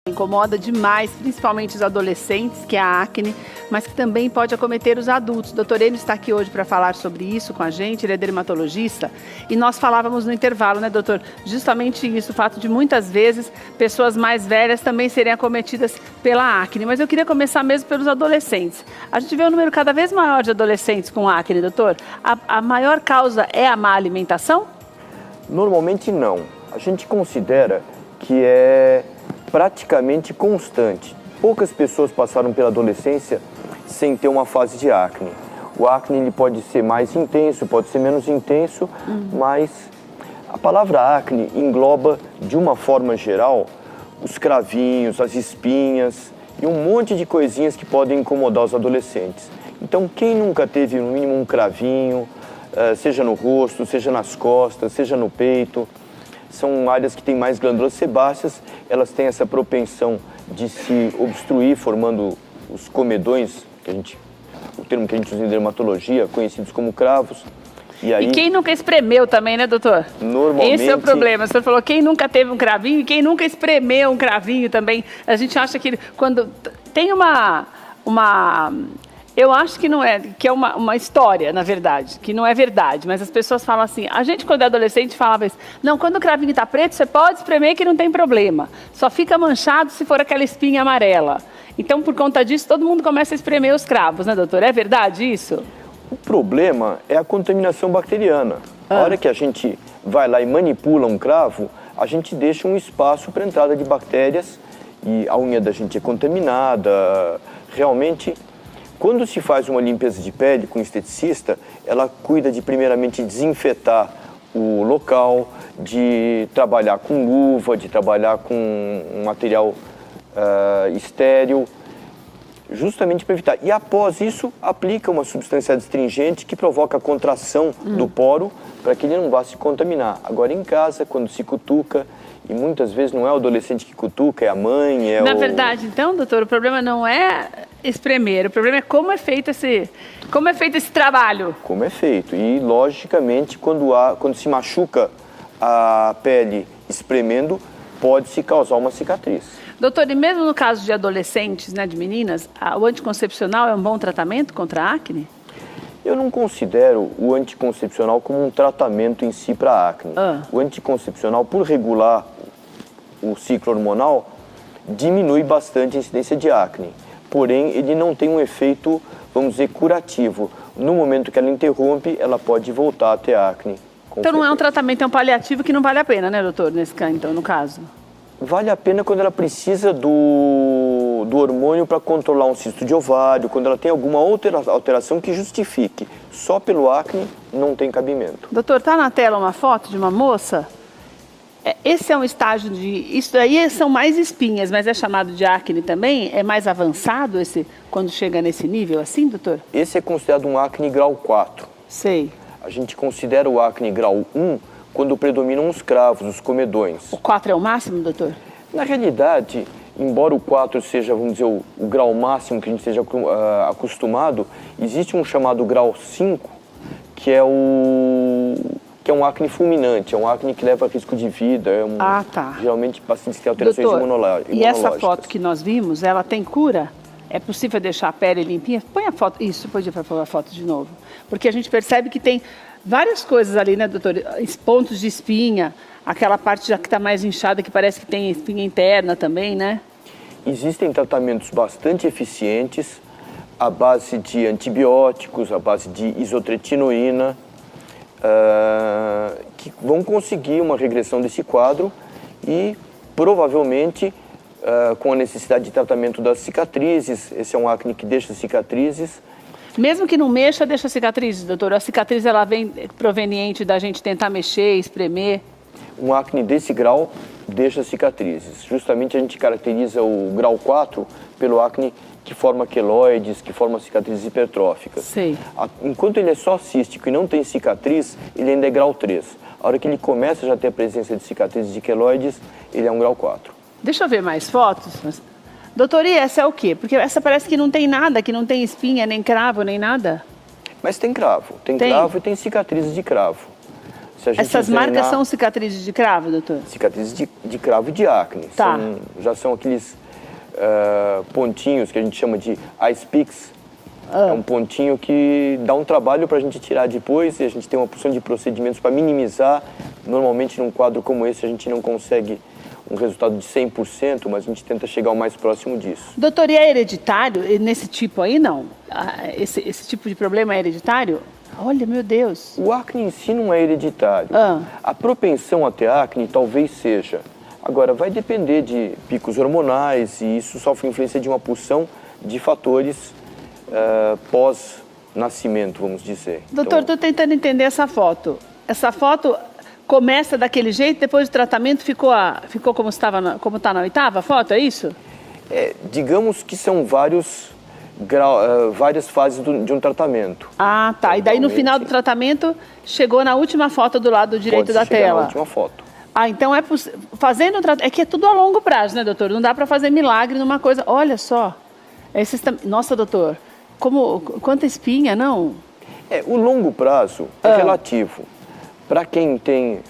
Incomoda demais, principalmente os adolescentes, que é a acne, mas que também pode acometer os adultos. O doutor Enio está aqui hoje para falar sobre isso com a gente, ele é dermatologista, e nós falávamos no intervalo, né, doutor? Justamente isso, o fato de muitas vezes pessoas mais velhas também serem acometidas pela acne. Mas eu queria começar mesmo pelos adolescentes. A gente vê um número cada vez maior de adolescentes com acne, doutor. A maior causa é a má alimentação? Normalmente não. A gente considera que é praticamente constante. Poucas pessoas passaram pela adolescência sem ter uma fase de acne. O acne ele pode ser mais intenso, pode ser menos intenso, mas a palavra acne engloba, de uma forma geral, os cravinhos, as espinhas e um monte de coisinhas que podem incomodar os adolescentes. Então, quem nunca teve no mínimo um cravinho, seja no rosto, seja nas costas, seja no peito, são áreas que têm mais glândulas sebáceas, elas têm essa propensão de se obstruir, formando os comedões, o termo que a gente usa em dermatologia, conhecidos como cravos. E quem nunca espremeu também, né, doutor? Normalmente... Esse é o problema. O senhor falou quem nunca teve um cravinho e quem nunca espremeu um cravinho também. A gente acha que quando tem eu acho que não é, que é uma história, na verdade, que não é verdade, mas as pessoas falam assim, a gente quando é adolescente falava isso, não, quando o cravinho está preto, você pode espremer que não tem problema, só fica manchado se for aquela espinha amarela. Então, por conta disso, todo mundo começa a espremer os cravos, né, doutor? É verdade isso? O problema é a contaminação bacteriana. A hora que a gente vai lá e manipula um cravo, a gente deixa um espaço para entrada de bactérias e a unha da gente é contaminada, realmente... Quando se faz uma limpeza de pele com esteticista, ela cuida de primeiramente desinfetar o local, de trabalhar com luva, de trabalhar com um material estéril, justamente para evitar. E após isso, aplica uma substância astringente que provoca a contração do poro para que ele não vá se contaminar. Agora, em casa, quando se cutuca, e muitas vezes não é o adolescente que cutuca, é a mãe, Na verdade, então, doutor, o problema não é espremer, o problema é como é feito esse trabalho. Como é feito. E, logicamente, quando se machuca a pele espremendo, pode-se causar uma cicatriz. Doutor, e mesmo no caso de adolescentes, né, de meninas, o anticoncepcional é um bom tratamento contra a acne? Eu não considero o anticoncepcional como um tratamento em si para a acne. O anticoncepcional, por regular o ciclo hormonal, diminui bastante a incidência de acne. Porém, ele não tem um efeito, vamos dizer, curativo. No momento que ela interrompe, ela pode voltar a ter acne. Então não é um tratamento, é um paliativo que não vale a pena, né, doutor, no caso? Vale a pena quando ela precisa do hormônio para controlar um cisto de ovário, quando ela tem alguma outra alteração que justifique. Só pelo acne não tem cabimento. Doutor, está na tela uma foto de uma moça? Esse é um estágio isso aí são mais espinhas, mas é chamado de acne também? É mais avançado quando chega nesse nível assim, doutor? Esse é considerado um acne grau 4. Sei. A gente considera o acne grau 1 quando predominam os cravos, os comedões. O 4 é o máximo, doutor? Na realidade, embora o 4 seja, vamos dizer, o grau máximo que a gente esteja acostumado, existe um chamado grau 5, que é um acne fulminante, é um acne que leva a risco de vida, geralmente pacientes que têm alterações imunológicas. E essa foto que nós vimos, ela tem cura? É possível deixar a pele limpinha? Põe a foto, isso, pode pôr a foto de novo. Porque a gente percebe que tem várias coisas ali, né, doutor? Pontos de espinha, aquela parte já que está mais inchada, que parece que tem espinha interna também, né? Existem tratamentos bastante eficientes, à base de antibióticos, à base de isotretinoína, que vão conseguir uma regressão desse quadro e, provavelmente, com a necessidade de tratamento das cicatrizes. Esse é um acne que deixa cicatrizes. Mesmo que não mexa, deixa cicatrizes, doutor? A cicatriz, ela vem proveniente da gente tentar mexer, espremer? Um acne desse grau deixa cicatrizes. Justamente a gente caracteriza o grau 4 pelo acne que forma queloides, que forma cicatrizes hipertróficas. Sei. Enquanto ele é só cístico e não tem cicatriz, ele ainda é grau 3. A hora que ele começa a já ter a presença de cicatrizes de queloides, ele é um grau 4. Deixa eu ver mais fotos. Doutor, e essa é o quê? Porque essa parece que não tem nada, que não tem espinha, nem cravo, nem nada. Mas tem cravo. Tem cravo e tem cicatrizes de cravo. Essas marcas são cicatrizes de cravo, doutor? Cicatrizes de cravo e de acne. Tá. Já são aqueles pontinhos que a gente chama de ice picks. É um pontinho que dá um trabalho para a gente tirar depois, e a gente tem uma porção de procedimentos para minimizar. Normalmente, num quadro como esse, a gente não consegue um resultado de 100%, mas a gente tenta chegar o mais próximo disso. Doutor, e é hereditário? Nesse tipo aí, não? Esse tipo de problema é hereditário? Olha, meu Deus. O acne em si não é hereditário. A propensão a ter acne talvez seja. Agora, vai depender de picos hormonais, e isso sofre influência de uma porção de fatores pós-nascimento, vamos dizer. Doutor, estou tentando entender essa foto. Essa foto começa daquele jeito, depois do tratamento ficou como está na oitava foto, é isso? Digamos que são várias fases de um tratamento. Ah, tá. E daí no final do tratamento chegou na última foto do lado direito da tela. Na última foto. Ah, então fazendo o tratamento. É que é tudo a longo prazo, né, doutor? Não dá para fazer milagre numa coisa. Olha só. Nossa, doutor, quanta espinha, não? O longo prazo é relativo. Para quem tem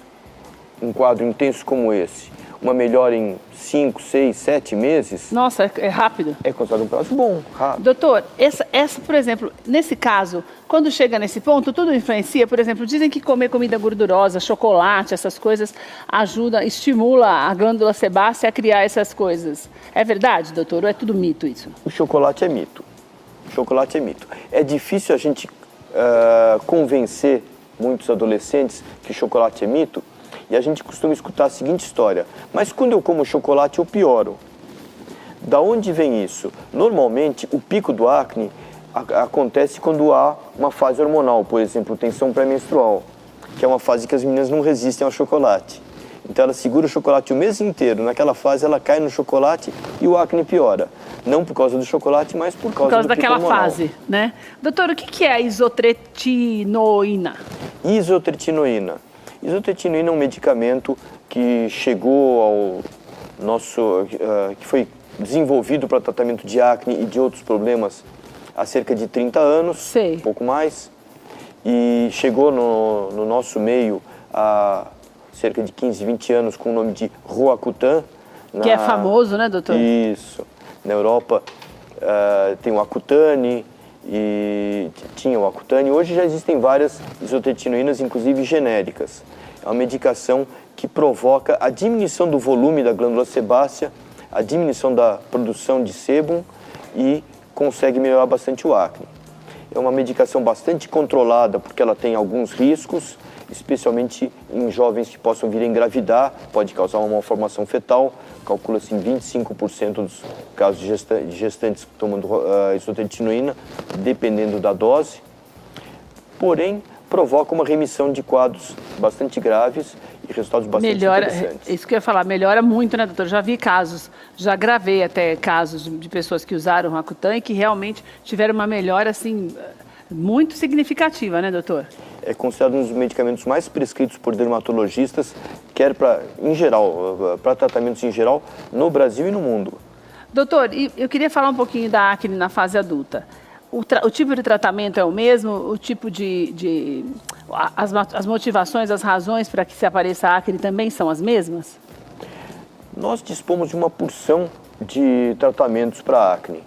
um quadro intenso como esse, uma melhora em 5, 6, 7 meses... Nossa, é rápido. É considerado um prazo bom, rápido. Doutor, essa, por exemplo, nesse caso, quando chega nesse ponto, tudo influencia. Por exemplo, dizem que comer comida gordurosa, chocolate, essas coisas, estimula a glândula sebácea a criar essas coisas. É verdade, doutor, ou é tudo mito isso? O chocolate é mito. O chocolate é mito. É difícil a gente convencer muitos adolescentes que chocolate é mito, e a gente costuma escutar a seguinte história: mas quando eu como chocolate eu pioro. Da onde vem isso? Normalmente o pico do acne acontece quando há uma fase hormonal, por exemplo, tensão pré-menstrual, que é uma fase que as meninas não resistem ao chocolate. Então ela segura o chocolate o mês inteiro, naquela fase ela cai no chocolate e o acne piora. Não por causa do chocolate, mas por causa do daquela pico hormonal. Fase, né? Doutor, o que é a isotretinoína? Isotretinoína. Isotretinoína é um medicamento que chegou ao que foi desenvolvido para tratamento de acne e de outros problemas há cerca de 30 anos, Sei. Um pouco mais, e chegou no nosso meio há cerca de 15, 20 anos com o nome de Roacutan. Que é famoso, né, doutor? Isso. Na Europa tem o Accutane, e tinha o Accutane. Hoje já existem várias isotretinoínas, inclusive genéricas. É uma medicação que provoca a diminuição do volume da glândula sebácea, a diminuição da produção de sêbum e consegue melhorar bastante o acne. É uma medicação bastante controlada porque ela tem alguns riscos, especialmente em jovens que possam vir a engravidar, pode causar uma malformação fetal. Calcula-se em 25% dos casos de gestantes tomando isotretinoína, dependendo da dose. Porém, provoca uma remissão de quadros bastante graves e resultados bastante interessantes. Isso que eu ia falar, melhora muito, né, doutor? Já vi casos, já gravei até casos de pessoas que usaram o Accutane e que realmente tiveram uma melhora, assim, muito significativa, né, doutor? É considerado um dos medicamentos mais prescritos por dermatologistas, quer em geral, para tratamentos em geral, no Brasil e no mundo. Doutor, eu queria falar um pouquinho da acne na fase adulta. O tipo de tratamento é o mesmo? O tipo as motivações, as razões para que se apareça a acne também são as mesmas? Nós dispomos de uma porção de tratamentos para acne.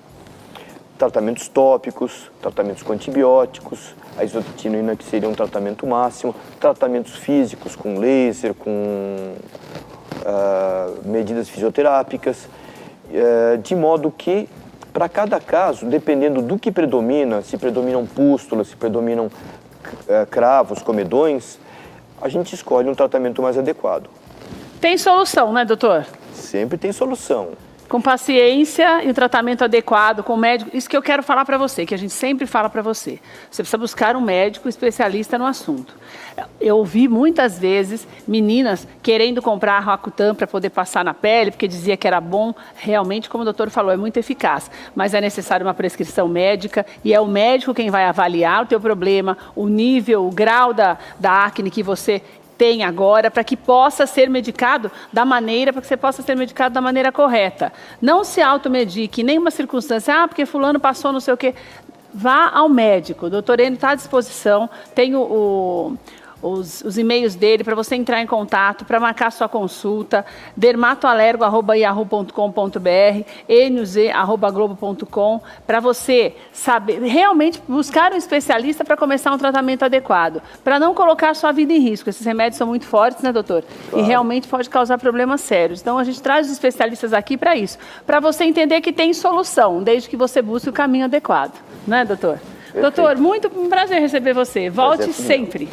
Tratamentos tópicos, tratamentos com antibióticos, a isotretinoína que seria um tratamento máximo, tratamentos físicos com laser, com medidas fisioterápicas, de modo que, para cada caso, dependendo do que predomina, se predominam pústulas, se predominam cravos, comedões, a gente escolhe um tratamento mais adequado. Tem solução, né, doutor? Sempre tem solução. Com paciência e o tratamento adequado, com o médico. Isso que eu quero falar para você, que a gente sempre fala para você. Você precisa buscar um médico especialista no assunto. Eu ouvi muitas vezes meninas querendo comprar Roacutan para poder passar na pele, porque dizia que era bom. Realmente, como o doutor falou, é muito eficaz. Mas é necessário uma prescrição médica e é o médico quem vai avaliar o teu problema, o nível, o grau da acne que você tem agora, para que possa ser medicado para que você possa ser medicado da maneira correta. Não se automedique em nenhuma circunstância, porque fulano passou não sei o quê. Vá ao médico, o doutor Enio está à disposição, tem o os e-mails dele para você entrar em contato, para marcar sua consulta, dermatoalergo@yahoo.com.br, nuz@globo.com, para você saber, realmente buscar um especialista para começar um tratamento adequado, para não colocar a sua vida em risco. Esses remédios são muito fortes, né, doutor? Claro. E realmente pode causar problemas sérios. Então, a gente traz os especialistas aqui para isso, para você entender que tem solução, desde que você busque o caminho adequado. Né, doutor? Perfeito. Doutor, muito um prazer receber você. Volte sempre.